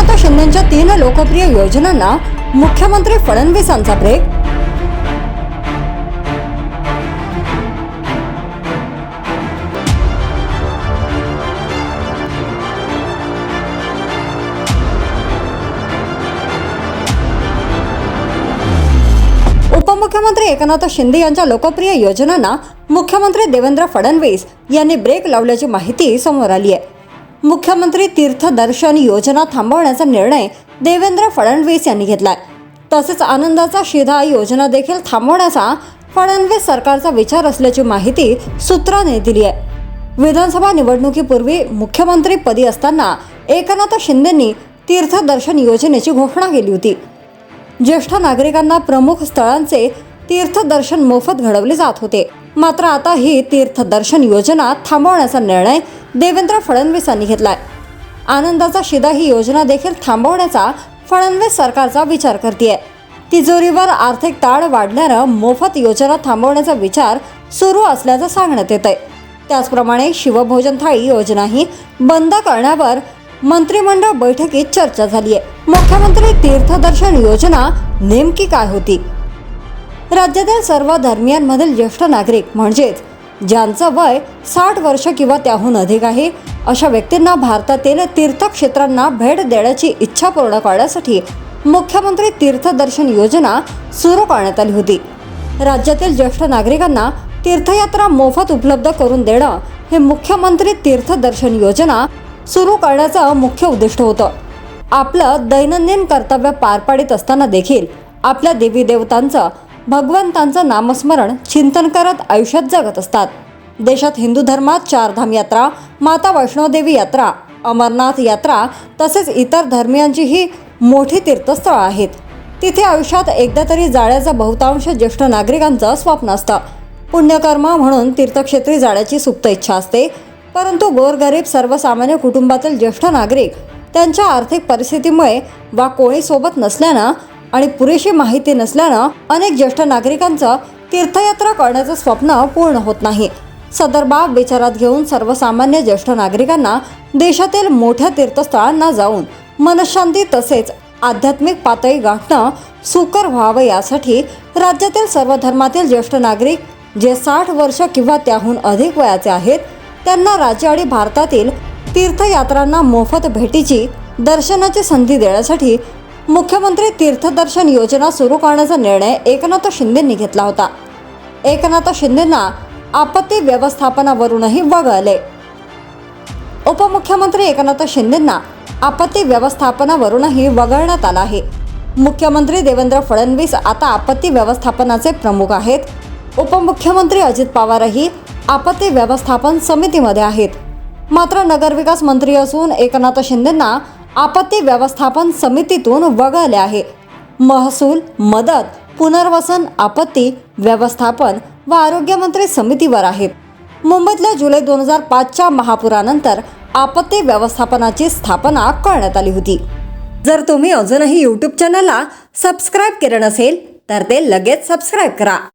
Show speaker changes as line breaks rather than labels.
एकनाथ शिंदेंच्या 3 लोकप्रिय योजनांना मुख्यमंत्री फडणवीसांचा ब्रेक। उपमुख्यमंत्री एकनाथ शिंदे यांच्या लोकप्रिय योजनांना मुख्यमंत्री देवेंद्र फडणवीस यांनी ब्रेक लावल्याची माहिती समोर आली आहे। मुख्यमंत्री तीर्थदर्शन योजना थांबवण्याचा निर्णय देवेंद्र फडणवीस यांनी घेतलाय। तसेच आनंदाचा शिधा योजना देखील थांबवण्याचा फडणवीस सरकारचा विचार असल्याची माहिती सूत्रांनी दिली आहे। विधानसभा निवडणुकीपूर्वी मुख्यमंत्री पदी असताना एकनाथ शिंदेंनी तीर्थदर्शन योजनेची घोषणा केली होती। ज्येष्ठ नागरिकांना प्रमुख स्थळांचे तीर्थदर्शन मोफत घडवले जात होते। मात्र आता ही तीर्थदर्शन योजना थांबवण्याचा निर्णय देवेंद्र फडणवीसांनी घेतलाय। आनंदाचा शिधा ही योजना देखील थांबवण्याचा फडणवीस सरकारचा विचार करतेय। तिजोरीवर आर्थिक ताण वाढल्यानं मोफत योजना थांबवण्याचा विचार सुरू असल्याचं सांगण्यात येतंय। त्याचप्रमाणे शिवभोजन थाळी योजनाही बंद करण्यावर मंत्रिमंडळ बैठकीत चर्चा झाली आहे। मुख्यमंत्री तीर्थदर्शन योजना नेमकी काय होती? राज्यातील सर्व धर्मियांमधील ज्येष्ठ नागरिक म्हणजेच ज्यांचं वय 60 वर्ष किंवा त्याहून अधिक आहे अशा व्यक्तींना भारतातील तीर्थक्षेत्रांना भेट देण्याची इच्छा पूर्ण करण्यासाठी मुख्यमंत्री तीर्थदर्शन योजना सुरू करण्यात आली होती। राज्यातील ज्येष्ठ नागरिकांना तीर्थयात्रा मोफत उपलब्ध करून देणं हे मुख्यमंत्री तीर्थदर्शन योजना सुरू करण्याचं मुख्य उद्दिष्ट होतं। आपलं दैनंदिन कर्तव्य पार पाडित असताना देखील आपल्या देवी देवतांचं भगवंतांचं नामस्मरण चिंतन करत आयुष्यात जगत असतात। देशात हिंदू धर्मात 4 धाम यात्रा, माता वैष्णोदेवी यात्रा, अमरनाथ यात्रा तसेच इतर धर्मियांचीही मोठी तीर्थस्थळं आहेत। तिथे आयुष्यात एकदा तरी जाण्याचं बहुतांश ज्येष्ठ नागरिकांचं स्वप्न असतं। पुण्यकर्म म्हणून तीर्थक्षेत्री जाण्याची सुप्त इच्छा असते। परंतु गोरगरीब सर्वसामान्य कुटुंबातील ज्येष्ठ नागरिक त्यांच्या आर्थिक परिस्थितीमुळे वा कोणी सोबत नसल्यानं आणि पुरेशी माहिती नसल्यानं अनेक ज्येष्ठ नागरिकांचं तीर्थयात्रा करण्याचं स्वप्न पूर्ण होत नाही। सदर बाब विचारात घेऊन सर्वसामान्य ज्येष्ठ नागरिकांना देशातील मोठ्या तीर्थस्थळांना जाऊन मनशांती तसेच आध्यात्मिक पातळी गाठणं सुकर व्हावं यासाठी राज्यातील सर्व धर्मातील ज्येष्ठ नागरिक जे 60 वर्ष किंवा त्याहून अधिक वयाचे आहेत त्यांना राज्य आणि भारतातील तीर्थयात्रांना मोफत भेटीची दर्शनाची संधी देण्यासाठी मुख्यमंत्री तीर्थदर्शन योजना सुरू करण्याचा निर्णय एकनाथ शिंदेंनी घेतला होता। एकनाथ शिंदेंना आपत्ती व्यवस्थापनावरूनही वगळले। उपमुख्यमंत्री एकनाथ शिंदेंना आपत्ती व्यवस्थापनावरूनही वगळण्यात आलं आहे। मुख्यमंत्री देवेंद्र फडणवीस आता आपत्ती व्यवस्थापनाचे प्रमुख आहेत। उपमुख्यमंत्री अजित पवारही आपत्ती व्यवस्थापन समितीमध्ये आहेत। मात्र नगरविकास मंत्री असून एकनाथ शिंदेंना आपत्ती व्यवस्थापन समितीतून वगळले आहे। महसूल, मदत, पुनर्वसन, आपत्ती व्यवस्थापन व आरोग्य मंत्री समितीवर आहेत। मुंबईतल्या जुलै 2005च्या महापुरानंतर आपत्ती व्यवस्थापनाची स्थापना करण्यात आली होती। जर तुम्ही अजूनही YouTube चॅनलला सबस्क्राईब केलं नसेल तर ते लगेच सबस्क्राईब करा।